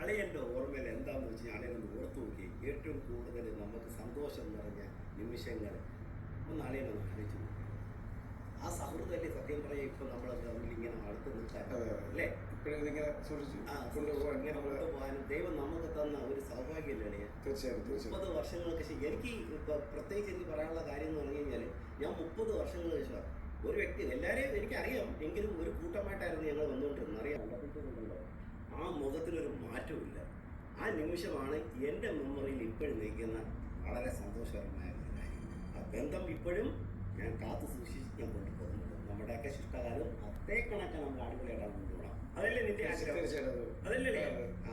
അളിയൻ്റെ ഓർമ്മയിൽ എന്താണെന്ന് വെച്ച് അളിയനൊന്ന് ഓർത്തു നോക്കി. ഏറ്റവും കൂടുതൽ നമുക്ക് സന്തോഷം നിറഞ്ഞ നിമിഷങ്ങൾ ഒന്ന് അളിയനൊന്ന് ആലോചിച്ച് നോക്കി. ആ സൗഹൃദമല്ലേ സത്യം പറയാം ഇപ്പം നമ്മൾ തമ്മിൽ ഇങ്ങനെ അടുത്ത് നിൽക്കാൻ അല്ലേ, ഇങ്ങനെ സൂക്ഷിച്ചു ഇങ്ങനെ കൊണ്ടുപോകാനും ദൈവം നമുക്ക് തന്ന ഒരു സൗഭാഗ്യമല്ലേ അളിയ. തീർച്ചയായും 30 വർഷങ്ങൾക്ക് ശേഷം എനിക്ക് ഇപ്പം പ്രത്യേകിച്ച് എനിക്ക് പറയാനുള്ള കാര്യം എന്ന് പറഞ്ഞു കഴിഞ്ഞാൽ ഞാൻ 30 വർഷങ്ങൾക്ക് ശേഷം ഒരു വ്യക്തി, എല്ലാവരെയും എനിക്കറിയാം, എങ്കിലും ഒരു കൂട്ടമായിട്ടായിരുന്നു ഞങ്ങൾ വന്നുകൊണ്ടിരുന്നത്. അറിയാം, ആ മുഖത്തിനൊരു മാറ്റമില്ല. ആ നിമിഷമാണ് എൻ്റെ മെമ്മറിയിൽ ഇപ്പോഴും നിൽക്കുന്ന വളരെ സന്തോഷകരമായ ഒരു കാര്യം. ആ ബന്ധം ഇപ്പോഴും ഞാൻ കാത്തു സൂക്ഷിച്ച് ഞാൻ കൊണ്ടുപോകുന്നത്. നമ്മുടെയൊക്കെ ശിഷ്ടകാലം അതേ കണക്കെ നമ്മൾ അടിപൊളിയായിട്ടാണ് കൊണ്ടുപോകണം. അതല്ലേ നിന്റെ ആഗ്രഹം? അതല്ലേ,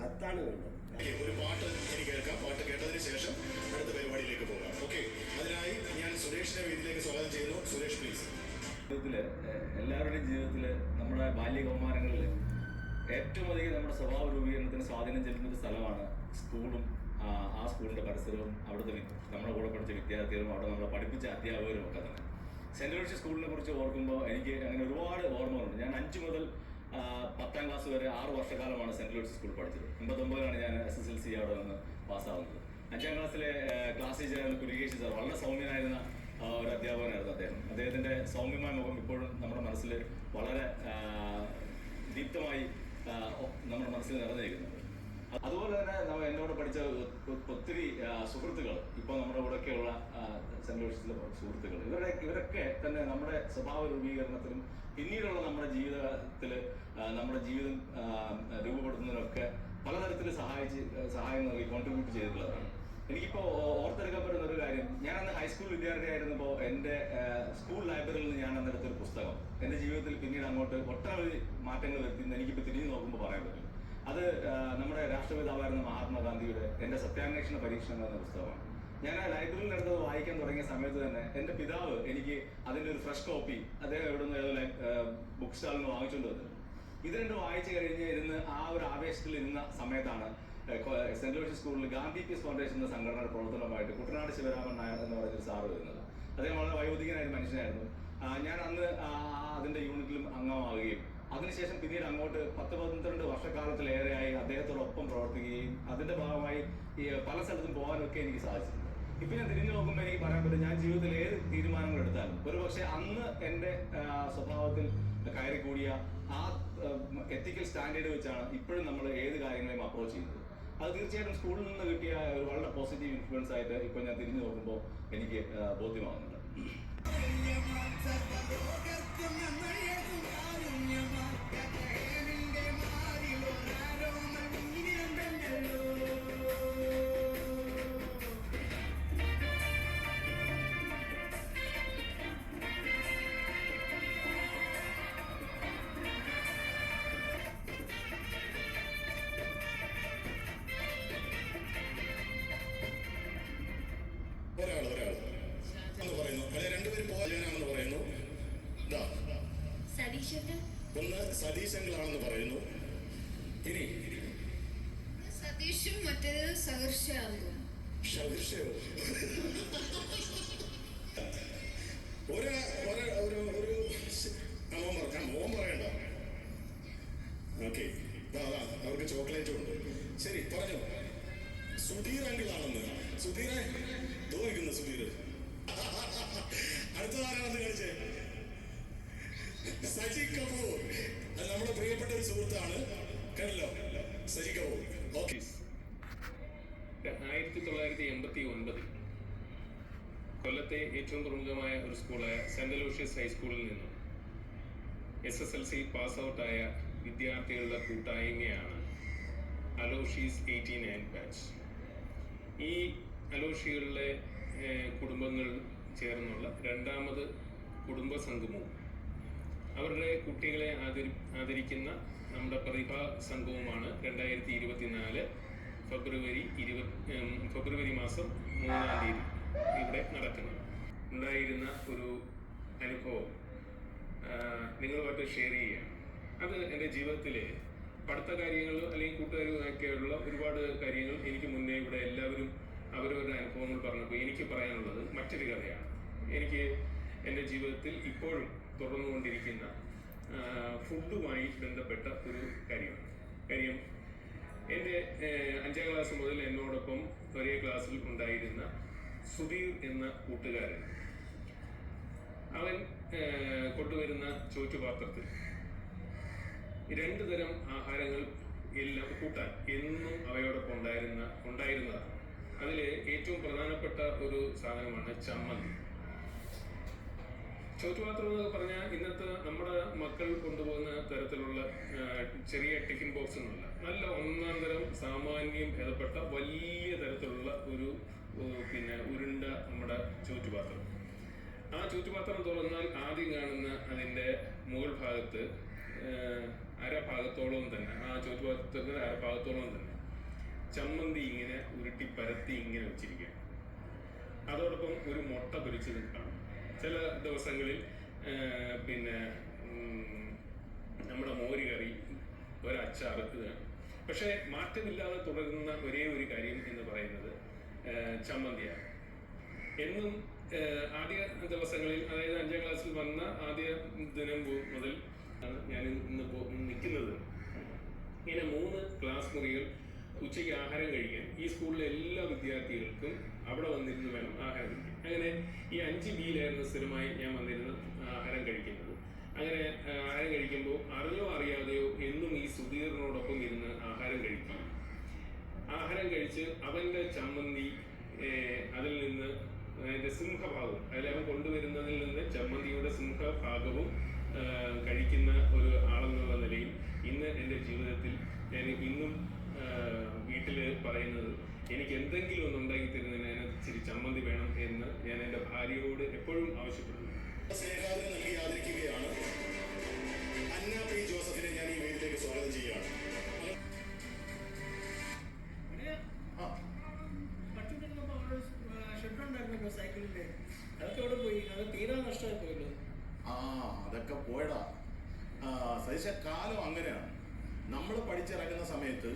അതാണ് വേണ്ടത്. ഒരു പാട്ട് എനിക്ക് കേൾക്കാം. പാട്ട് കേട്ടതിന് ശേഷം അടുത്ത പരിപാടിയിലേക്ക് പോകാം. ഓക്കെ, അതിനായി ഞാൻ സുരേഷിനെ വേദിയിലേക്ക് സ്വാഗതം ചെയ്യുന്നു. സുരേഷ് പ്ലീസ്. ജീവിതത്തില് എല്ലാവരുടെയും ജീവിതത്തില് നമ്മുടെ ബാല്യകൗമാരങ്ങളിൽ ഏറ്റവും അധികം നമ്മുടെ സ്വഭാവ രൂപീകരണത്തിന് സ്വാധീനം ചെലുത്തുന്ന ഒരു സ്ഥലമാണ് സ്കൂളും ആ സ്കൂളിന്റെ പരിസരവും അവിടുത്തെ നമ്മുടെ കൂടെ പഠിച്ച വിദ്യാർത്ഥികളും അവിടെ നമ്മളെ പഠിപ്പിച്ച അധ്യാപകരും ഒക്കെ തന്നെ. സെന്റ് ലൂഷ്യസ് സ്കൂളിനെ കുറിച്ച് ഓർക്കുമ്പോൾ എനിക്ക് അങ്ങനെ ഒരുപാട് ഓർമ്മകളുണ്ട്. ഞാൻ 5 മുതൽ 10ാം ക്ലാസ് വരെ 6 വർഷക്കാലമാണ് സെന്റ് ലൂഷ്യസ് സ്കൂൾ പഠിച്ചത്. 89-ലാണ് ഞാൻ SSLC അവിടെ നിന്ന് പാസ്സാവുന്നത്. 5ാം ക്ലാസ്സിലെ ക്ലാസ് ടീച്ചറായിരുന്ന കുരികേശി സാർ വളരെ സൗമ്യനായിരുന്ന ഒരു അധ്യാപകനായിരുന്നു അദ്ദേഹം. അദ്ദേഹത്തിന്റെ സൗമ്യമായ മുഖം ഇപ്പോഴും നമ്മുടെ മനസ്സിൽ വളരെ ദീപ്തമായി നമ്മുടെ മനസ്സിൽ നിറഞ്ഞിരിക്കുന്നുണ്ട്. അതുപോലെ തന്നെ എന്നോട് പഠിച്ച ഒത്തിരി സുഹൃത്തുക്കൾ, ഇപ്പോൾ നമ്മുടെ കൂടെയൊക്കെയുള്ള സെന്റ് ലൂഷ്യസിലെ സുഹൃത്തുക്കൾ, ഇവരൊക്കെ തന്നെ നമ്മുടെ സ്വഭാവ രൂപീകരണത്തിലും പിന്നീടുള്ള നമ്മുടെ ജീവിതത്തിൽ നമ്മുടെ ജീവിതം രൂപപ്പെടുത്തുന്നതിനൊക്കെ പലതരത്തിൽ സഹായം നൽകി കോൺട്രിബ്യൂട്ട് ചെയ്തിട്ടുള്ളതാണ്. എനിക്കിപ്പോൾ ഓർത്തെടുക്കാൻ പറ്റുന്ന ഒരു കാര്യം, ഞാനന്ന് ഹൈസ്കൂൾ വിദ്യാർത്ഥിയായിരുന്നപ്പോൾ എൻ്റെ സ്കൂൾ ലൈബ്രറിയിൽ നിന്ന് ഞാൻ അന്നെടുത്തൊരു പുസ്തകം എൻ്റെ ജീവിതത്തിൽ പിന്നീട് അങ്ങോട്ട് ഒട്ടനവധി മാറ്റങ്ങൾ വരുത്തിയെന്ന് എനിക്കിപ്പോൾ തിരിഞ്ഞു നോക്കുമ്പോൾ പറയാൻ പറ്റും. അത് നമ്മുടെ രാഷ്ട്രപിതാവായിരുന്ന മഹാത്മാഗാന്ധിയുടെ എൻ്റെ സത്യാന്വേഷണ പരീക്ഷണങ്ങൾ എന്ന പുസ്തകമാണ്. ഞാൻ ആ ലൈബ്രറിയിൽ എടുത്തത് വായിക്കാൻ തുടങ്ങിയ സമയത്ത് തന്നെ എൻ്റെ പിതാവ് എനിക്ക് അതിൻ്റെ ഒരു ഫ്രഷ് കോപ്പി അദ്ദേഹം എവിടെ നിന്ന് ഏതോ ബുക്ക് സ്റ്റാളിൽ നിന്ന് വാങ്ങിച്ചുകൊണ്ട് വന്നത്. ഇത് രണ്ടും വായിച്ചു കഴിഞ്ഞ് ഇരുന്ന് ആ ഒരു ആവേശത്തിൽ ഇരുന്ന സമയത്താണ് സെന്റ് ലൂഷ്യസ് സ്കൂളിൽ ഗാന്ധി പീസ് ഫൗണ്ടേഷൻ എന്ന സംഘടനയുടെ പ്രവർത്തനമായിട്ട് കുട്ടനാട് ശിവരാമൻ നായർ എന്ന് പറയുന്നൊരു സാറ് വരുന്നത്. അദ്ദേഹം വളരെ വയോധികനായ മനുഷ്യനായിരുന്നു. ഞാൻ അന്ന് അതിൻ്റെ യൂണിറ്റിലും അംഗമാവുകയും അതിനുശേഷം പിന്നീട് അങ്ങോട്ട് 10-12 വർഷക്കാലത്തിലേറെയായി അദ്ദേഹത്തോടൊപ്പം പ്രവർത്തിക്കുകയും അതിൻ്റെ ഭാഗമായി പല സ്ഥലത്തും പോകാനൊക്കെ എനിക്ക് സാധിച്ചിട്ടുണ്ട്. ഇപ്പം ഞാൻ തിരിഞ്ഞു നോക്കുമ്പോൾ എനിക്ക് പറയാൻ പറ്റും, ഞാൻ ജീവിതത്തിൽ ഏത് തീരുമാനങ്ങൾ എടുത്താലും ഒരുപക്ഷെ അന്ന് എൻ്റെ സ്വഭാവത്തിൽ കയറിക്കൂടിയ ആ എത്തിക്കൽ സ്റ്റാൻഡേർഡ് വെച്ചാണ് ഇപ്പോഴും നമ്മൾ ഏത് കാര്യങ്ങളെയും അപ്രോച്ച് ചെയ്യുന്നത്. അത് തീർച്ചയായിട്ടും സ്കൂളിൽ നിന്ന് കിട്ടിയ ഒരു വളരെ പോസിറ്റീവ് ഇൻഫ്ലുവൻസ് ആയിട്ട് ഇപ്പോൾ ഞാൻ തിരിഞ്ഞു നോക്കുമ്പോൾ എനിക്ക് ബോധ്യമാകുന്നുണ്ട്. ഒരാൾ എന്ന് പറയുന്നു, അല്ലെ രണ്ടുപേരും പോകാനാണെന്ന് പറയുന്നു. ഒന്ന് സതീശങ്കളാണെന്ന് പറയുന്നു. ഇനി സതീഷും മറ്റേത് സഹർഷയോ മോൻ പറയണ്ട. ഓക്കെ, അവർക്ക് ചോക്ലേറ്റും ഉണ്ട്. ശരി, പറഞ്ഞു. സുധീർ അങ്കിളാണെന്ന്. സുധീറെ തോന്നിക്കുന്നു. സുധീർ അടുത്തതാരാണെന്ന് കാണിച്ചേ. സജി കപൂർ, അത് നമ്മുടെ പ്രിയപ്പെട്ട ഒരു സുഹൃത്താണ്. കണ്ടല്ലോ, സജി കപൂർ. ഓക്കെ. 1989 കൊല്ലത്തെ ഏറ്റവും പ്രമുഖമായ ഒരു സ്കൂളായ സെന്റ് ലൂഷ്യസ് ഹൈസ്കൂളിൽ നിന്നും SSLC പാസ് ഔട്ടായ വിദ്യാർത്ഥികളുടെ കൂട്ടായ്മയാണ് അലോഷീസ് 89 ബാച്ച്. ഈ അലോഷികളുടെ കുടുംബങ്ങൾ ചേർന്നുള്ള രണ്ടാമത് കുടുംബ സംഗമവും അവരുടെ കുട്ടികളെ ആദരിക്കുന്ന നമ്മുടെ പ്രതിഭാ സംഘവുമാണ് 2024 ഫെബ്രുവരി മാസം 3-ാം തീയതി ഇവിടെ നടക്കുന്നത്. ഉണ്ടായിരുന്ന ഒരു അനുഭവം നിങ്ങളുമായിട്ട് ഷെയർ ചെയ്യുകയാണ്. അത് എൻ്റെ ജീവിതത്തിലെ പഠിത്ത കാര്യങ്ങൾ അല്ലെങ്കിൽ കൂട്ടുകാരുമൊക്കെയുള്ള ഒരുപാട് കാര്യങ്ങൾ എനിക്ക് മുന്നേ ഇവിടെ എല്ലാവരും അവരവരുടെ അനുഭവങ്ങൾ പറഞ്ഞപ്പോൾ എനിക്ക് പറയാനുള്ളത് മറ്റൊരു കഥയാണ്. എനിക്ക് എൻ്റെ ജീവിതത്തിൽ ഇപ്പോഴും തുടർന്നുകൊണ്ടിരിക്കുന്ന ഫുഡുമായി ബന്ധപ്പെട്ട ഒരു കാര്യം എൻ്റെ 5ാം ക്ലാസ് മുതൽ എന്നോടൊപ്പം ഒരേ ക്ലാസ്സിൽ ഉണ്ടായിരുന്ന സുധീർ എന്ന കൂട്ടുകാരൻ, അവൻ കൊണ്ടുവരുന്ന ചോറ്റുപാത്രത്തിൽ 2 തരം ആഹാരങ്ങൾ എല്ലാം കൂട്ടാൻ എന്നും അവയോടൊപ്പം ഉണ്ടായിരുന്നതാണ്. അതിൽ ഏറ്റവും പ്രധാനപ്പെട്ട ഒരു സാധനമാണ് ചമ്മന്തി. ചോറ്റുപാത്രം എന്നൊക്കെ പറഞ്ഞാൽ ഇന്നത്തെ നമ്മുടെ മക്കൾ കൊണ്ടുപോകുന്ന തരത്തിലുള്ള ചെറിയ ടിഫിൻ ബോക്സ് എന്നുള്ള നല്ല 1-ാം തരം സാമാന്യം ഭേദപ്പെട്ട വലിയ തരത്തിലുള്ള ഒരു ഉരുണ്ട നമ്മുടെ ചോറ്റുപാത്രം. ആ ചോറ്റുപാത്രം തുറന്നാൽ ആദ്യം കാണുന്ന അതിൻ്റെ മുകൾ ഭാഗത്ത് അരഭാഗത്തോളം തന്നെ, ആ ചോറ്റുപാത്രത്തിൻ്റെ അരഭാഗത്തോളം തന്നെ ചമ്മന്തി ഇങ്ങനെ ഉരുട്ടി പരത്തി ഇങ്ങനെ വെച്ചിരിക്കുക. അതോടൊപ്പം ഒരു മുട്ട പൊരിച്ചത് കാണും. ചില ദിവസങ്ങളിൽ നമ്മുടെ മോര് കറി, ഒരച്ചാറ്, ഇതാണ്. പക്ഷേ മാറ്റമില്ലാതെ തുടരുന്ന ഒരേ ഒരു കാര്യം എന്ന് പറയുന്നത് ചമ്മന്തിയാണ്. എന്നും ആദ്യ ദിവസങ്ങളിൽ, അതായത് 5ാം ക്ലാസ്സിൽ വന്ന ആദ്യ ദിനം മുതൽ ഞാൻ ഇന്ന് നിൽക്കുന്നത്. ഇങ്ങനെ 3 ക്ലാസ് മുറികൾ ഉച്ചയ്ക്ക് ആഹാരം കഴിക്കാൻ ഈ സ്കൂളിലെ എല്ലാ വിദ്യാർത്ഥികൾക്കും അവിടെ വന്നിരുന്ന് വേണം ആഹാരം കഴിക്കാൻ. അങ്ങനെ ഈ 5B-യിലായിരുന്നു സ്ഥിരമായി ഞാൻ വന്നിരുന്ന് ആഹാരം കഴിക്കുന്നത്. അങ്ങനെ ആഹാരം കഴിക്കുമ്പോൾ അറിഞ്ഞോ അറിയാതെയോ എന്നും ഈ സുധീറിനോടൊപ്പം ഇരുന്ന് ആഹാരം കഴിക്കും. ആഹാരം കഴിച്ച് അവൻ്റെ ചമ്മന്തി അതിൽ നിന്ന്, അതിൻ്റെ സിംഹഭാഗവും, അതിലവൻ കൊണ്ടുവരുന്നതിൽ നിന്ന് ചമ്മന്തിയുടെ സിംഹഭാഗവും കഴിക്കുന്ന ഒരു ആളെന്നുള്ള നിലയിൽ ഇന്ന് എൻ്റെ ജീവിതത്തിൽ ഞാൻ ഇന്നും വീട്ടിൽ പറയുന്നത്, എനിക്ക് എന്തെങ്കിലും ഒന്ന് ഉണ്ടാക്കി തരുന്നതിന് അതിനകത്ത് ഇച്ചിരി ചമ്മന്തി വേണം എന്ന് ഞാൻ എൻ്റെ ഭാര്യയോട് എപ്പോഴും ആവശ്യപ്പെടുന്നു. സ്നേഹാദരം നൽകി ആദരിക്കുകയാണ്. അന്ന പി ജോസഫിനെ ഞാൻ ഈ വേദിയിലേക്ക് സ്വാഗതം ചെയ്യുകയാണ്. സൈക്കിളിന്റെ അതൊക്കെ അവിടെ പോയി, അത് തീരാ നഷ്ടമായി പോയല്ലോ. അതൊക്കെ പോയടാ. സതീശ, കാലം അങ്ങനെയാണ്. നമ്മൾ പഠിച്ചിറങ്ങുന്ന സമയത്ത്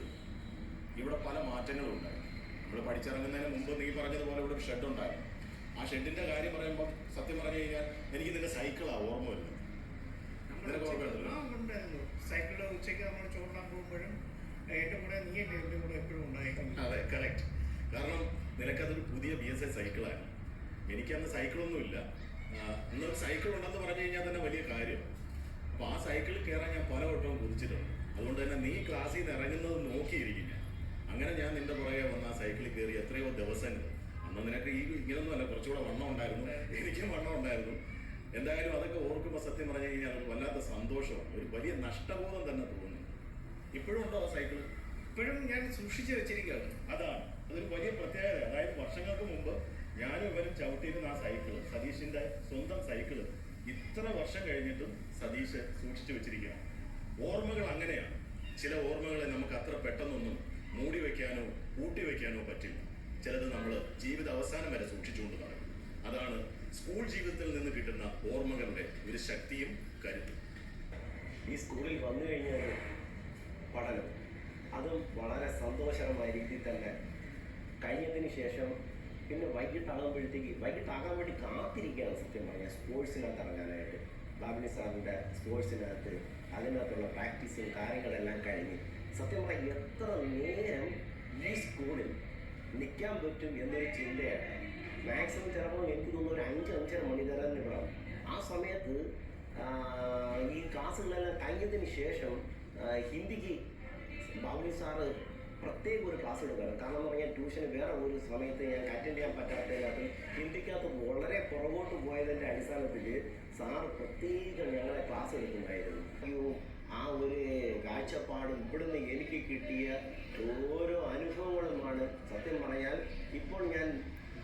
ഇവിടെ പല മാറ്റങ്ങളും ഉണ്ടായി. നമ്മൾ പഠിച്ചിറങ്ങുന്നതിന് മുമ്പ് നീ പറഞ്ഞതുപോലെ ഇവിടെ ഒരു ഷെഡ് ഉണ്ടായിരുന്നു. ആ ഷെഡിന്റെ കാര്യം പറയുമ്പോൾ സത്യം പറഞ്ഞു കഴിഞ്ഞാൽ എനിക്ക് നിന്റെ സൈക്കിളാണ് ഓർമ്മ വരുന്നത്. ഉണ്ടായിരുന്നു സൈക്കിള്. ഉച്ചയ്ക്ക് നമ്മൾ ചോറിനാൻ പോകുമ്പോഴും എൻ്റെ കൂടെ നീയല്ലേ എൻ്റെ കൂടെ എപ്പോഴും ഉണ്ടായിരുന്നു. അതെ, കറക്റ്റ്. കാരണം നിനക്കതൊരു പുതിയ BSA സൈക്കിളാണ്. എനിക്കന്ന് സൈക്കിളൊന്നുമില്ല. ഇന്നൊരു സൈക്കിൾ ഉണ്ടെന്ന് പറഞ്ഞു കഴിഞ്ഞാൽ തന്നെ വലിയ കാര്യം. അപ്പോൾ ആ സൈക്കിളിൽ കയറാൻ ഞാൻ പല വട്ടവും കുതിച്ചിട്ടുണ്ട്. അതുകൊണ്ട് തന്നെ നീ ക്ലാസ്സിൽ നിന്ന് ഇറങ്ങുന്നത് നോക്കിയിരിക്കും ഞാൻ. അങ്ങനെ ഞാൻ നിന്റെ പുറകെ വന്ന് ആ സൈക്കിളിൽ കയറി എത്രയോ ദിവസങ്ങൾ. അന്ന് നിനക്ക് ഇങ്ങനൊന്നും അല്ല, കുറച്ചുകൂടെ വണ്ണം ഉണ്ടായിരുന്നു, എനിക്കും വണ്ണം ഉണ്ടായിരുന്നു. എന്തായാലും അതൊക്കെ ഓർക്കുമ്പോൾ സത്യം പറഞ്ഞു കഴിഞ്ഞാൽ അത് വല്ലാത്ത സന്തോഷമാണ്, ഒരു വലിയ നഷ്ടബോധം തന്നെ തോന്നുന്നു. ഇപ്പോഴും ഉണ്ടോ ആ സൈക്കിൾ? ഇപ്പോഴും ഞാൻ സൂക്ഷിച്ച് വെച്ചിരിക്കുകയാണ്. അതാണ് അതൊരു വലിയ പ്രത്യേകത. അതായത് വർഷങ്ങൾക്ക് മുമ്പ് ഞാനും ഇവരും ചവിട്ടിയിരുന്ന ആ സൈക്കിള്, സതീഷിന്റെ സ്വന്തം സൈക്കിള്, ഇത്ര വർഷം കഴിഞ്ഞിട്ടും സതീഷ് സൂക്ഷിച്ചു വെച്ചിരിക്കുകയാണ്. ഓർമ്മകൾ അങ്ങനെയാണ്. ചില ഓർമ്മകളെ നമുക്ക് അത്ര പെട്ടെന്നൊന്നും മൂടി വയ്ക്കാനോ കൂട്ടി വയ്ക്കാനോ പറ്റില്ല. ചിലത് നമ്മൾ ജീവിത അവസാനം വരെ സൂക്ഷിച്ചുകൊണ്ട് നടക്കും. അതാണ് സ്കൂൾ ജീവിതത്തിൽ നിന്ന് കിട്ടുന്ന ഓർമ്മകളുടെ ഒരു ശക്തിയും കരുത്തും. ഈ സ്കൂളിൽ വന്നു കഴിഞ്ഞാൽ പഠനം അതും വളരെ സന്തോഷകരമായ രീതിയിൽ തന്നെ കഴിഞ്ഞതിന് ശേഷം പിന്നെ വൈകിട്ടാകാൻ വേണ്ടി കാത്തിരിക്കുകയാണ് സത്യം പറഞ്ഞാൽ സ്പോർട്സിനകത്ത് ഇറങ്ങാനായിട്ട്. ബാബിനി സാറിൻ്റെ സ്പോർട്സിനകത്ത് അതിനകത്തുള്ള പ്രാക്ടീസും കാര്യങ്ങളെല്ലാം കഴിഞ്ഞ് സത്യം പറഞ്ഞാൽ എത്ര നേരം ഈ സ്കൂളിൽ നിൽക്കാൻ പറ്റും എന്നൊരു ചിന്തയാണ്. മാക്സിമം ചിലപ്പോൾ എനിക്ക് തോന്നുന്നു ഒരു 5-5.5 മണി നേരം നിൽക്കണം. ആ സമയത്ത് ഈ ക്ലാസ്സുകളെല്ലാം കഴിഞ്ഞതിന് ശേഷം ഹിന്ദിക്ക് ബാബുനി സാറ് പ്രത്യേക ഒരു ക്ലാസ് എടുക്കുകയാണ്. കാരണം എന്ന് പറഞ്ഞാൽ ട്യൂഷന് വേറെ ഒരു സമയത്ത് ഞങ്ങൾക്ക് അറ്റൻഡ് ചെയ്യാൻ പറ്റാത്തതിനകത്ത് ഹിന്ദിക്കകത്ത് വളരെ പുറകോട്ട് പോയതിൻ്റെ അടിസ്ഥാനത്തിൽ സാറ് പ്രത്യേകം ഞങ്ങളെ ക്ലാസ് എടുക്കുന്നുണ്ടായിരുന്നു. ആ ഒരു കാഴ്ചപ്പാടും ഇവിടുന്ന് എനിക്ക് കിട്ടിയ ഓരോ അനുഭവങ്ങളുമാണ് സത്യം പറഞ്ഞാൽ ഇപ്പോൾ ഞാൻ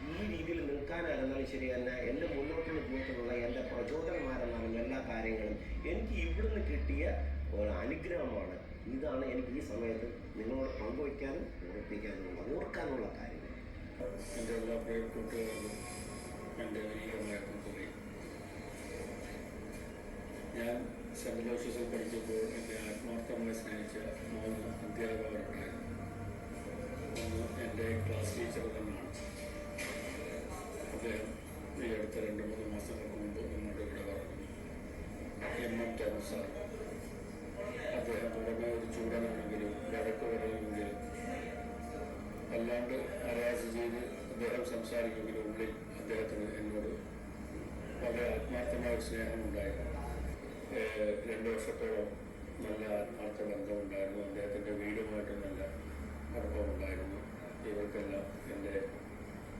ഈ രീതിയിൽ നിൽക്കാനായിരുന്നാലും ശരി തന്നെ എൻ്റെ മുന്നോട്ടുള്ള ജീവിതത്തിലുള്ള എൻ്റെ പ്രചോദനമാരെന്നാലും എല്ലാ കാര്യങ്ങളും എനിക്ക് ഇവിടുന്ന് കിട്ടിയ ഒരു അനുഗ്രഹമാണ്. ഇതാണ് എനിക്ക് ഈ സമയത്ത് നിങ്ങളോട് പങ്കുവയ്ക്കാനും ഓർക്കാനുള്ള കാര്യങ്ങൾ. എൻ്റെ എല്ലാ പ്രിയ കൂട്ടുകാർക്കും എൻ്റെ വിനീതമായ നന്ദി. ഞാൻ സെൻറ് ലോഷ്യസിൽ പഠിച്ചപ്പോൾ എൻ്റെ ആത്മാർത്ഥമായി സ്നേഹിച്ച 3 അധ്യാപകരുണ്ടായിരുന്നു. ഒന്ന് എൻ്റെ ക്ലാസ് ടീച്ചർ തന്നെയാണ്. അദ്ദേഹം ഈ അടുത്ത 2-3 മാസങ്ങൾക്ക് മുമ്പ് നമ്മുടെ ഇവിടെ പറഞ്ഞു. MM sir. അദ്ദേഹം പുറമെ ഒരു ചൂടനാണെങ്കിലും വഴക്ക് പറയുമെങ്കിലും വല്ലാണ്ട് ഹരാസ് ചെയ്ത് അദ്ദേഹം സംസാരിക്കുന്നതിനുള്ളിൽ അദ്ദേഹത്തിന് എന്നോട് വളരെ ആത്മാർത്ഥമായ സ്നേഹമുണ്ടായിരുന്നു. 2 വർഷത്തോളം നല്ല ആത്മാർത്ഥ ബന്ധമുണ്ടായിരുന്നു. അദ്ദേഹത്തിൻ്റെ വീടുമായിട്ട് നല്ല അടുപ്പമുണ്ടായിരുന്നു. ഇവർക്കെല്ലാം എൻ്റെ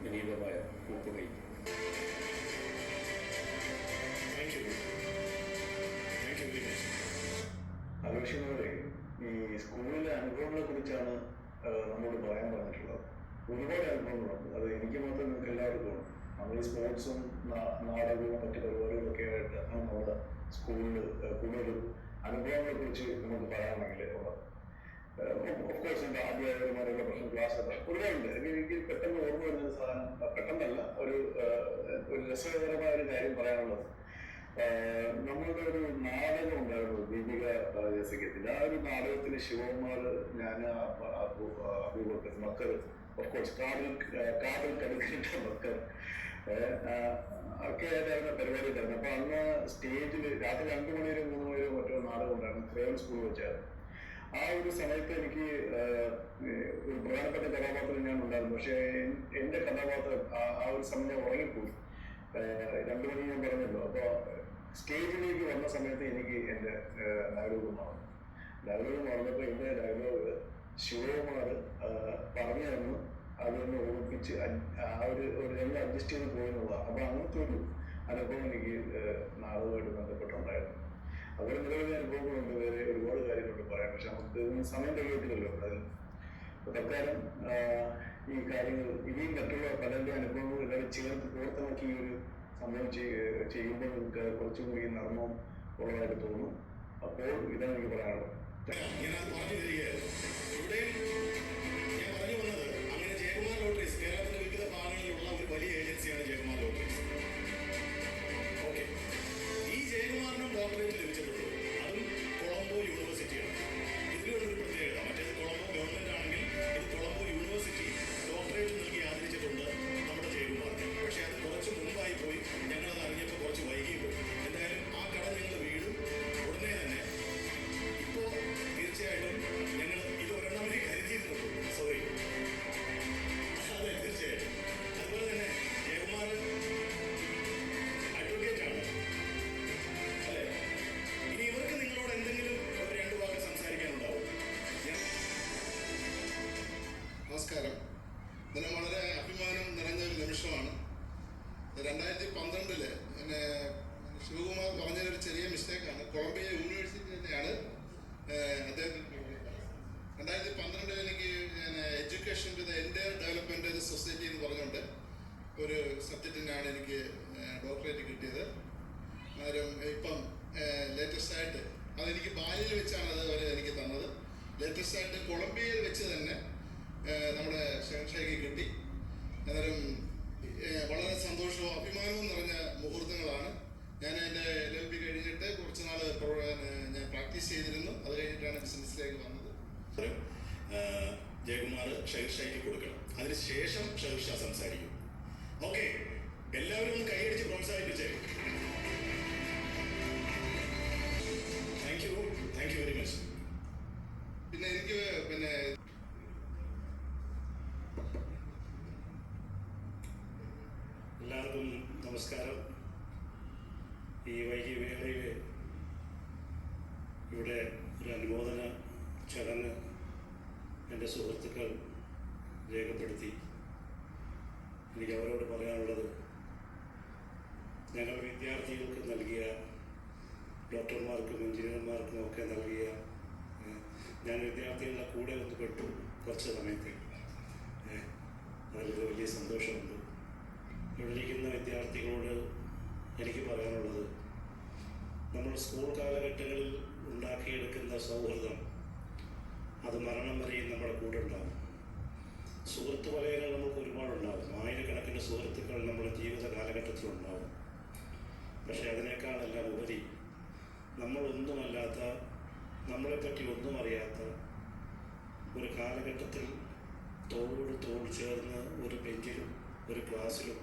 വിനീതമായ കൂപ്പുകൈ. ആലോചിക്കുന്നവരെ ഈ സ്കൂളിലെ അനുഭവങ്ങളെ കുറിച്ചാണ് നമ്മോട് പറയാൻ പറഞ്ഞിട്ടുള്ളത്. ഒരുപാട് അനുഭവങ്ങളുണ്ട്. അത് എനിക്ക് മാത്രം നിങ്ങൾക്ക് എല്ലാവർക്കും ഉണ്ട്. നമ്മൾ ഈ സ്പോർട്സും നാടകവും മറ്റു പരിപാടികളൊക്കെ ആയിട്ട് നമ്മുടെ സ്കൂളിൽ കൂടുതലും അനുഭവങ്ങളെ കുറിച്ച് നമുക്ക് പറയാനാണെങ്കിൽ ഓഫ്കോഴ്സ് എൻ്റെ ആദ്യമായുള്ള പ്രശ്നം ക്ലാസ് ഒരുപാടുണ്ട്. എനിക്ക് പെട്ടെന്ന് ഓർമ്മ വരുന്ന സാധനം, പെട്ടെന്നല്ല, ഒരു രസകരമായ ഒരു കാര്യം പറയാനുള്ളത്, നമ്മളുടെ ഒരു നാടകം ഉണ്ടായിരുന്നു ദീപിക ജസയ്ക്കത്തിൽ. ആ ഒരു നാടകത്തിന് ശിവകുമാർ, ഞാൻ, അബൂബക്കർ, മക്കർ, ഓഫ്കോഴ്സ് കാതിൽ കടുക്കിട്ട മക്കർ ഒക്കെ ആയിട്ടായിരുന്നു പരിപാടി ഉണ്ടായിരുന്നു. അപ്പൊ അന്ന് സ്റ്റേജിൽ രാത്രി 2 മണി വരെ 3 മണി വരെ മറ്റോ നാടകം ഉണ്ടായിരുന്നു. ക്രയോൺ സ്കൂൾ വെച്ചായിരുന്നു. ആ ഒരു സമയത്ത് എനിക്ക് ഒരു പ്രധാനപ്പെട്ട കഥാപാത്രം ഞാൻ ഉണ്ടായിരുന്നു. പക്ഷെ എന്റെ കഥാപാത്രം ആ ഒരു സമയം ഞാൻ ഉറങ്ങിപ്പോയി. 2 മണി ഞാൻ പറഞ്ഞല്ലോ. അപ്പൊ സ്റ്റേജിലേക്ക് വന്ന സമയത്ത് എനിക്ക് എൻ്റെ ഡയലോഗ് മറന്നപ്പോൾ എൻ്റെ ഡയലോഗ് ശിവകുമാർ പറഞ്ഞു തന്നു. അതൊന്ന് ഓർമ്മിപ്പിച്ച് ആ ഒരു രംഗം അഡ്ജസ്റ്റ് ചെയ്ത് പോയെന്നുള്ളതാണ്. അപ്പൊ അങ്ങനത്തെ ഒരു അനുഭവം എനിക്ക് നാടകമായിട്ട് ബന്ധപ്പെട്ടുണ്ടായിരുന്നു. അതുപോലെ നിരവധി അനുഭവങ്ങളുണ്ട്, വേറെ ഒരുപാട് കാര്യങ്ങളുണ്ട് പറയാൻ. പക്ഷെ നമുക്ക് സമയം തെളിയിട്ടില്ലല്ലോ. തൽക്കാലം ഈ കാര്യങ്ങൾ ഇനിയും മറ്റുള്ള പലരുടെ അനുഭവങ്ങളും എല്ലാവരും ചേർത്ത് കോർത്തിണക്കി ഒരു സംഭവം ചെയ്യുമ്പോൾ നിങ്ങൾക്ക് കുറച്ചും കൂടി നർമ്മം ഉള്ളതായിട്ട് തോന്നും. അപ്പോൾ ഇതാണ് എനിക്ക് പറയാനുള്ളത്. ഞാനത് പറഞ്ഞു തരികയായിരുന്നു. ഇവിടെ ഞാൻ പറഞ്ഞു വന്നത്, അങ്ങനെ ജയകുമാർ ലോട്ടറീസ് കേരളത്തിന്റെ വിവിധ ഭാഗങ്ങളിലുള്ള ഒരു വലിയ ഏജൻസിയാണ് ജയകുമാർ ലോട്ടറീസ്. ഓക്കെ, ഈ ജയകുമാറിനും ഡോക്ടറേറ്റ് ലഭിച്ചിട്ടുള്ളൂ. അതും കൊളംബോ യൂണിവേഴ്സിറ്റിയാണ്. ഇതിലൊരു പ്രത്യേകത, മറ്റേത് കൊളംബോ ഗവൺമെന്റ് ആണെങ്കിൽ ഇത് കൊളംബോ യൂണിവേഴ്സിറ്റി ഡോക്ടറേറ്റ് നൽകി ആദരിച്ചിട്ടുണ്ട് നമ്മുടെ ജയകുമാറിനെ. പക്ഷെ അത് കുറച്ച് മുമ്പായി പോയി. ഞങ്ങളത് അറിഞ്ഞപ്പോൾ കുറച്ച് വൈകി പോയി. എന്തായാലും ആ കട ഞങ്ങൾ വീടും ഉടനെ തന്നെ ഇപ്പോൾ തീർച്ചയായിട്ടും ഞങ്ങൾ ഇത് ഒരെണ്ണമേ കരുതിയിരുന്നുള്ളൂ. സോറി, അതെ തീർച്ചയായിട്ടും. അതുപോലെ തന്നെ ജയകുമാർ അഡ്വക്കേറ്റ് ആണ് അല്ലേ? ഇനി ഇവർക്ക് നിങ്ങളോട് എന്തെങ്കിലും ഒരു 2 വാക്ക് സംസാരിക്കാനുണ്ടാവും? നമസ്കാരം. ഇതിന് വളരെ അഭിമാനം നിറഞ്ഞ ഒരു നിമിഷമാണ്. 2012 എന്നെ ശിവകുമാർ പറഞ്ഞൊരു ചെറിയ മിസ്റ്റേക്കാണ്. കൊളംബിയ യൂണിവേഴ്സിറ്റി തന്നെയാണ് അദ്ദേഹത്തിന് 2012 എനിക്ക് education to the entire development society എന്ന് പറഞ്ഞുകൊണ്ട് ഒരു സബ്ജക്റ്റിനാണ് എനിക്ക് ഡോക്ടറേറ്റ് കിട്ടിയത്. അന്നേരം ഇപ്പം ലേറ്റസ്റ്റ് ആയിട്ട് അതെനിക്ക് ബാലിയിൽ വെച്ചാണ് അത് അവർ എനിക്ക് തന്നത്. ലേറ്റസ്റ്റ് ആയിട്ട് കൊളംബിയയിൽ വെച്ച് തന്നെ നമ്മുടെ ഷെയ്ക്ക് കിട്ടി. അന്നേരം വളരെ സന്തോഷവും അഭിമാനവും നിറഞ്ഞ മുഹൂർത്തങ്ങളാണ്. ഞാൻ എൻ്റെ LLB കഴിഞ്ഞിട്ട് കുറച്ച് നാൾ ഞാൻ പ്രാക്ടീസ് ചെയ്തിരുന്നു. അത് കഴിഞ്ഞിട്ടാണ് ബിസിനസ്സിലേക്ക് വന്നത്. ജയകുമാർ ഷെയ്ക്ക് കൊടുക്കണം. അതിനുശേഷം ഷെയ്ർ സംസാരിക്കും. ഓക്കെ, എല്ലാവരും ഒന്ന് കൈയടിച്ച് പ്രോത്സാഹിപ്പിച്ചേ. Thank you very much. പിന്നെ എനിക്ക് എല്ലാവർക്കും നമസ്കാരം. ഈ വൈകിയ വേളയിൽ ഇവിടെ ഒരു അനുമോദന ചടങ്ങ് എൻ്റെ സുഹൃത്തുക്കൾ രേഖപ്പെടുത്തി. എനിക്ക് അവരോട് പറയാനുള്ളത്, ഞങ്ങൾ വിദ്യാർത്ഥികൾക്ക് നൽകിയ, ഡോക്ടർമാർക്കും എഞ്ചിനീയർമാർക്കും ഒക്കെ നൽകിയ, ഞാൻ വിദ്യാർത്ഥികളുടെ കൂടെ ഒന്ന് പെട്ടു കുറച്ച് സമയത്തേക്ക്. അതിലൊരു വലിയ സന്തോഷമുണ്ട്. ഇവിടെ ഇരിക്കുന്ന വിദ്യാർത്ഥികളോട് എനിക്ക് പറയാനുള്ളത്, നമ്മൾ സ്കൂൾ കാലഘട്ടങ്ങളിൽ ഉണ്ടാക്കിയെടുക്കുന്ന സൗഹൃദം അത് മരണം വരെയും നമ്മുടെ കൂടെ ഉണ്ടാകും. സുഹൃത്ത് വലയങ്ങൾ നമുക്ക് ഒരുപാടുണ്ടാകും. ആയിരക്കണക്കിന് സുഹൃത്തുക്കൾ നമ്മുടെ ജീവിത കാലഘട്ടത്തിലുണ്ടാകും. പക്ഷെ അതിനേക്കാളെല്ലാം ഉപരി നമ്മളൊന്നുമല്ലാത്ത, നമ്മളെപ്പറ്റി ഒന്നും അറിയാത്ത ഒരു കാലഘട്ടത്തിൽ തോളോട് തോൾ ചേർന്ന് ഒരു ബെഞ്ചിലും ഒരു ക്ലാസ്സിലും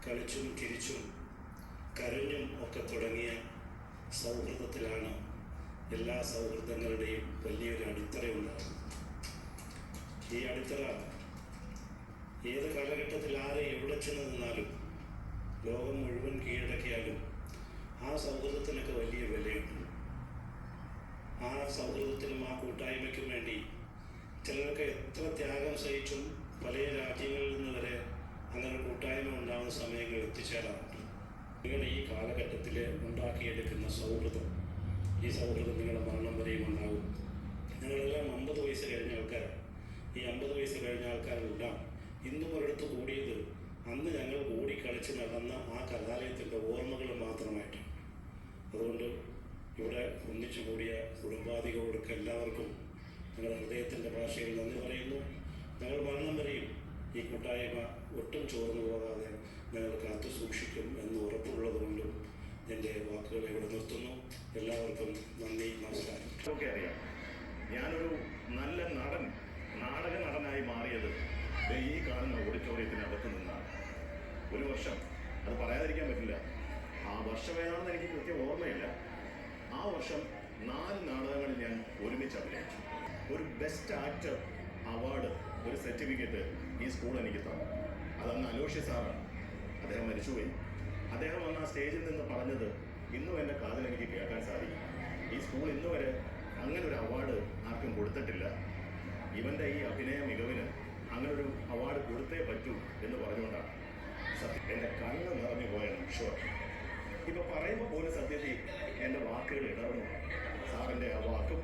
കളിച്ചും ചിരിച്ചും കരഞ്ഞും ഒക്കെ തുടങ്ങിയ സൗഹൃദത്തിലാണ് എല്ലാ സൗഹൃദങ്ങളുടെയും വലിയൊരു അടിത്തറയുണ്ടാകും. ഈ അടിത്തറ ഏത് കാലഘട്ടത്തിൽ ആരെ എവിടെ ചെന്ന് നിന്നാലും ലോകം മുഴുവൻ കീഴടക്കിയാലും ആ സൗഹൃദത്തിനൊക്കെ വലിയ വിലയുണ്ട്. ആ സൗഹൃദത്തിനും ആ കൂട്ടായ്മയ്ക്കും വേണ്ടി ചിലരൊക്കെ എത്ര ത്യാഗം സഹിച്ചും പല രാജ്യങ്ങളിൽ നിന്ന് വരെ അങ്ങനെ കൂട്ടായ്മ ഉണ്ടാകുന്ന സമയങ്ങൾ എത്തിച്ചേരാറുണ്ട്. നിങ്ങളുടെ ഈ കാലഘട്ടത്തിൽ ഉണ്ടാക്കിയെടുക്കുന്ന സൗഹൃദം, ഈ സൗഹൃദം നിങ്ങളുടെ മരണം വരെയും ഉണ്ടാകും. ഞങ്ങളെല്ലാം 50 വയസ്സ് കഴിഞ്ഞ ആൾക്കാരാണ്. ഈ 50 വയസ്സ് കഴിഞ്ഞ ആൾക്കാരെല്ലാം ഇന്നും ഒരിടത്ത് കൂടിയത് അന്ന് ഞങ്ങൾ ഓടിക്കളിച്ച് നടന്ന ആ കലാലയത്തിൻ്റെ ഓർമ്മകൾ മാത്രമായിട്ടാണ്. അതുകൊണ്ട് ഇവിടെ ഒന്നിച്ചു കൂടിയ കുടുംബാദികളോടൊക്കെ എല്ലാവർക്കും ഞങ്ങളുടെ ഹൃദയത്തിൻ്റെ ഭാഷയിൽ നന്ദി പറയുന്നു. ഞങ്ങൾ മരണം വരെയും ഈ കൂട്ടായ്മ ഒട്ടും ചോർന്നു പോകാതെ ഞങ്ങൾ കാത്തു സൂക്ഷിക്കും എന്ന് ഉറപ്പുള്ളതുകൊണ്ടും എൻ്റെ വാക്കുകളെ ഇവിടെ നിർത്തുന്നു. എല്ലാവർക്കും നന്ദി, നമസ്കാരം. ഒക്കെ അറിയാം, ഞാനൊരു നല്ല നാടക നടനായി മാറിയത് ഈ കാണുന്ന ഓഡിറ്റോറിയത്തിനകത്ത് നിന്നാണ്. ഒരു വർഷം, അത് പറയാതിരിക്കാൻ പറ്റില്ല, ആ വർഷം ഏതാണെന്ന് എനിക്ക് കൃത്യം ഓർമ്മയില്ല. ആ വർഷം 4 നാടകങ്ങളിൽ ഞാൻ ഒരുമിച്ച് അഭിനയിച്ചു. ഒരു ബെസ്റ്റ് ആക്ടർ അവാർഡ്, ഒരു സർട്ടിഫിക്കറ്റ് ഈ സ്കൂൾ എനിക്ക് തന്നു. അതന്ന് അലോഷ്യ സാറാണ്. അദ്ദേഹം മരിച്ചുപോയി. അദ്ദേഹം അന്ന് ആ സ്റ്റേജിൽ നിന്ന് പറഞ്ഞത് ഇന്നും എൻ്റെ കാതിൽ എനിക്ക് കേൾക്കാൻ സാധിക്കും. ഈ സ്കൂൾ ഇന്ന് വരെ അങ്ങനെ ഒരു അവാർഡ് ആർക്കും കൊടുത്തിട്ടില്ല. ഇവൻ്റെ ഈ അഭിനയ മികവിന് അങ്ങനൊരു അവാർഡ് കൊടുത്തേ പറ്റൂ എന്ന് പറഞ്ഞുകൊണ്ടാണ് സത്യം എൻ്റെ കണ്ണ് നിറഞ്ഞു പോയ നിമിഷം. ഇപ്പം പറയുമ്പോൾ പോലും സത്യത്തിൽ എൻ്റെ വാക്കുകൾ ഇടർന്നു. സാറിൻ്റെ ആ വാക്കും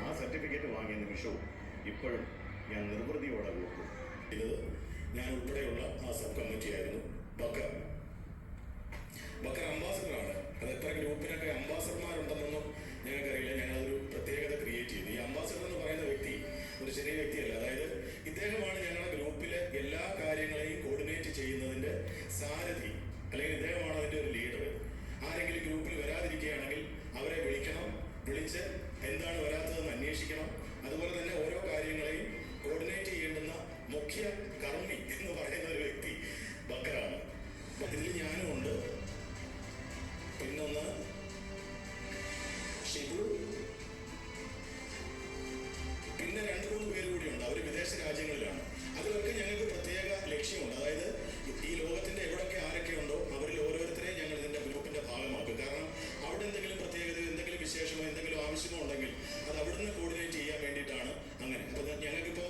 ആ സർട്ടിഫിക്കറ്റ് വാങ്ങിയ നിമിഷവും ഇപ്പോഴും ഞാൻ നിർവൃതിയോടെ ഓർക്കും. ഇത് ഞാൻ ഉൾപ്പെടെയുള്ള ആ സബ് കമ്മിറ്റി ആയിരുന്നു. ബക്കർ അംബാസഡറാണ്. അത് എത്ര ഗ്രൂപ്പിനൊക്കെ അംബാസഡർമാരുണ്ടെന്നൊന്നും ഞങ്ങൾക്കറിയില്ല. ഞങ്ങളതൊരു പ്രത്യേകത ക്രിയേറ്റ് ചെയ്തു. ഈ അംബാസഡർ എന്ന് പറയുന്ന വ്യക്തി ഒരു ചെറിയ വ്യക്തിയല്ല. അതായത് ഇദ്ദേഹമാണ് ഞങ്ങളുടെ ഗ്രൂപ്പിലെ എല്ലാ കാര്യങ്ങളെയും കോർഡിനേറ്റ് ചെയ്യുന്നതിൻ്റെ സാരഥി, അല്ലെങ്കിൽ ഇദ്ദേഹമാണ് അതിൻ്റെ ഒരു ലീഡർ. ആരെങ്കിലും ഗ്രൂപ്പിൽ വരാതിരിക്കുകയാണെങ്കിൽ അവരെ വിളിച്ച് എന്താണ് വരാത്തതെന്ന് അന്വേഷിക്കണം. അതുപോലെ തന്നെ ഓരോ കാര്യങ്ങളെയും കോർഡിനേറ്റ് ചെയ്യേണ്ടുന്ന മുഖ്യ കർമ്മി എന്ന് പറയുന്ന ഒരു വ്യക്തി ബക്കറാണ്. ഇതിൽ ഞാനും ഉണ്ട്. പിന്നൊന്ന് ഷിബു, പിന്നെ 2-3 പേര് കൂടിയുണ്ട്. അവർ വിദേശ രാജ്യങ്ങളിലാണ്. അതിലൊക്കെ ഞങ്ങൾക്ക് പ്രത്യേക ലക്ഷ്യമുണ്ട്. അതായത് ഈ ലോകത്തിന്റെ എവിടെയൊക്കെ ആരൊക്കെ ഉണ്ടോ അവരിൽ ഓരോരുത്തരെയും ഞങ്ങൾ ഇതിന്റെ ഗ്രൂപ്പിന്റെ ഭാഗമാക്കും. കാരണം അവിടെ എന്തെങ്കിലും പ്രത്യേകത, എന്തെങ്കിലും വിശേഷമോ എന്തെങ്കിലും ആവശ്യമോ ഉണ്ടെങ്കിൽ അത് അവിടുന്ന് കോർഡിനേറ്റ് ചെയ്യാൻ വേണ്ടിയിട്ടാണ് അങ്ങനെ. അപ്പോൾ ഞങ്ങൾക്കിപ്പോൾ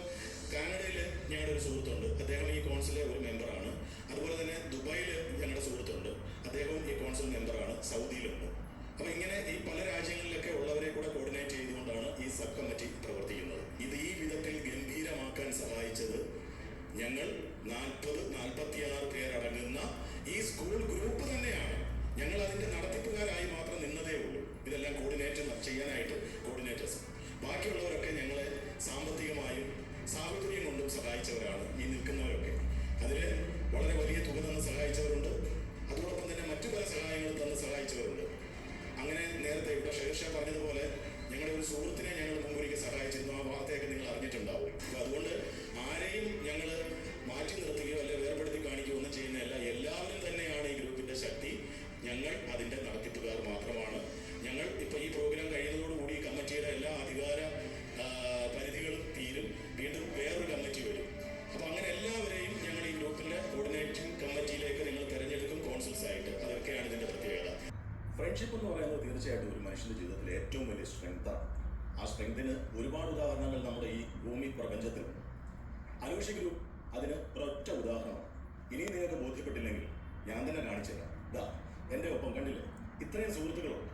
കാനഡയിൽ ഞങ്ങളുടെ ഒരു സുഹൃത്തുണ്ട്. അദ്ദേഹം ഈ കൗൺസിലെ ഒരു മെമ്പറാണ്. അതുപോലെ തന്നെ ദുബായിൽ ഞങ്ങളുടെ സുഹൃത്തുണ്ട്. അദ്ദേഹവും ഈ കൗൺസിൽ മെമ്പറാണ്. സൗദിയിലുണ്ട്. അപ്പോൾ ഇങ്ങനെ ഈ പല രാജ്യങ്ങളിലൊക്കെ ഉള്ളവരെ കൂടെ കോർഡിനേറ്റ് ചെയ്തുകൊണ്ടാണ് ഈ സബ് കമ്മിറ്റി പ്രവർത്തിക്കുന്നത്. ഇത് ഈ വിധത്തിൽ ഗംഭീരമാക്കാൻ സഹായിച്ചത് ഞങ്ങൾ 46 പേരടങ്ങുന്ന ഈ സ്കൂൾ ഗ്രൂപ്പ് തന്നെയാണ്. ഞങ്ങൾ അതിൻ്റെ നടത്തിപ്പുകാരായി മാത്രം നിന്നതേ ഉള്ളൂ. ഇതെല്ലാം കോർഡിനേറ്റ് ചെയ്യാനായിട്ട് കോർഡിനേറ്റേഴ്സ്. ബാക്കിയുള്ളവരൊക്കെ ഞങ്ങളെ സാമ്പത്തികമായും സാഹചര്യം കൊണ്ടും സഹായിച്ചവരാണ്. ഈ നിൽക്കുന്നവരൊക്കെ അതിൽ വളരെ വലിയ തുക തന്ന് സഹായിച്ചവരുണ്ട്. അതോടൊപ്പം തന്നെ മറ്റു പല സഹായങ്ങളും തന്ന് സഹായിച്ചവരുണ്ട്. അങ്ങനെ നേരത്തെ ഇവിടെ ഷെയർഷാ പറഞ്ഞതുപോലെ ഞങ്ങളുടെ ഒരു സുഹൃത്തിനെ ഞങ്ങൾ മുമ്പൊരിക്കൽ സഹായിച്ചിരുന്നു. ആ വാർത്തയൊക്കെ നിങ്ങൾ അറിഞ്ഞിട്ടുണ്ടാവും. അപ്പോൾ അതുകൊണ്ട് ആരെയും ഞങ്ങൾ മാറ്റി നിർത്തുകയോ അല്ലെങ്കിൽ വേർപെടുത്തി കാണിക്കുകയോ ഒന്നും ചെയ്യുന്നതല്ല. എല്ലാവരും തന്നെയാണ് ഈ ഗ്രൂപ്പിൻ്റെ ശക്തി. ഞങ്ങൾ അതിൻ്റെ നടത്തിപ്പുകാർ മാത്രമാണ്. ഞങ്ങൾ ഇപ്പോൾ ഈ പ്രോഗ്രാം കഴിയുന്നതോടുകൂടി ഈ കമ്മിറ്റിയുടെ എല്ലാ അധികാര പരിധികളും തീരും. വീണ്ടും വേറൊരു കമ്മിറ്റി വരും. അപ്പോൾ അങ്ങനെ എല്ലാവരെയും ഞങ്ങൾ ഈ ഗ്രൂപ്പിൻ്റെ കോർഡിനേറ്റിംഗ് കമ്മിറ്റിയിലേക്ക് നിങ്ങൾ തിരഞ്ഞെടുക്കും കോൺസുൽസ് ആയിട്ട്. അതൊക്കെയാണ് ഇതിൻ്റെ പ്രത്യേകത. ഫ്രണ്ട്ഷിപ്പ് എന്ന് പറയുന്നത് തീർച്ചയായിട്ടും ഒരു മനുഷ്യൻ്റെ ജീവിതത്തിലെ ഏറ്റവും വലിയ സ്ട്രെങ്ത്താണ്. ആ സ്ട്രെങ്തിന് ഒരുപാട് ഉദാഹരണങ്ങൾ നമ്മുടെ ഈ ഭൂമി പ്രപഞ്ചത്തിലുണ്ട്. അലോഷ്യ ഗ്രൂപ്പ് അതിന് ഒരൊറ്റ ഉദാഹരണമാണ്. ഇനിയും നിങ്ങൾക്ക് ബോധ്യപ്പെട്ടില്ലെങ്കിൽ ഞാൻ തന്നെ കാണിച്ചു തരാം. ഇതാ എൻ്റെ ഒപ്പം കണ്ടില്ലേ, ഇത്രയും സുഹൃത്തുക്കളുണ്ട്.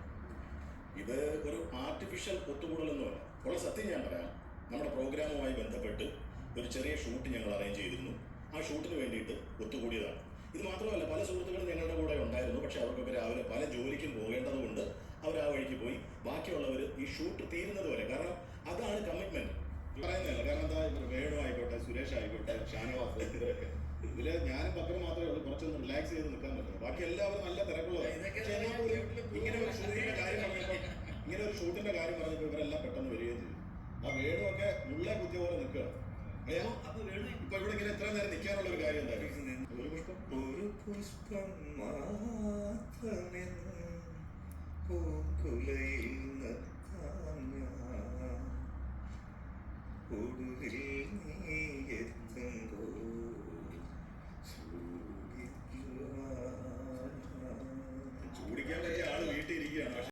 ഇത് ഒരു ആർട്ടിഫിഷ്യൽ ഒത്തുകൂടലൊന്നുമല്ല. ഉള്ള സത്യം ഞാൻ പറയാം. നമ്മുടെ പ്രോഗ്രാമുമായി ബന്ധപ്പെട്ട് ഒരു ചെറിയ ഷൂട്ട് ഞങ്ങൾ അറേഞ്ച് ചെയ്തിരുന്നു. ആ ഷൂട്ടിന് വേണ്ടിയിട്ട് ഒത്തുകൂടിയതാണ്. ഇത് മാത്രമല്ല, പല സുഹൃത്തുക്കളും ഞങ്ങളുടെ കൂടെ ഉണ്ടായിരുന്നു. പക്ഷെ അവർക്കൊക്കെ രാവിലെ പല ജോലിക്കും പോകേണ്ടതുകൊണ്ട് അവർ ആ വഴിക്ക് പോയി. ബാക്കിയുള്ളവർ ഈ ഷൂട്ട് തീരുന്നത് വരെ, കാരണം അതാണ് കമ്മിറ്റ്മെന്റ്. പറയുന്നില്ല, കാരണം എന്താ, ഇവർ വേണു ആയിക്കോട്ടെ, സുരേഷ് ആയിക്കോട്ടെ, ഷാനവാസ്, ഇവരൊക്കെ ഇതിൽ ഞാനും പക്കർ മാത്രമേ ഉള്ളൂ കുറച്ചൊന്ന് റിലാക്സ് ചെയ്ത് നിൽക്കാൻ പറ്റുള്ളൂ. ബാക്കി എല്ലാവരും നല്ല തിരക്കുള്ളതാണ്. പക്ഷേ എന്നാൽ പോലും ഇങ്ങനെ ഒരു ഷൂട്ടിന്റെ കാര്യം പറഞ്ഞപ്പോൾ ഇവരെല്ലാം പെട്ടെന്ന് വരികയും ചെയ്തു. ആ വേണുവൊക്കെ മുള്ളെ കുത്തിയ പോലെ നിൽക്കുക. ഇപ്പൊ ഇവിടെ ഇങ്ങനെ എത്ര നേരം നിൽക്കാനുള്ള ഒരു കാര്യം എന്തായാലും ഒരു പുഷ്പം മാത്രമേ പൂക്കുലയിൽ ഒടുവിൽ നീ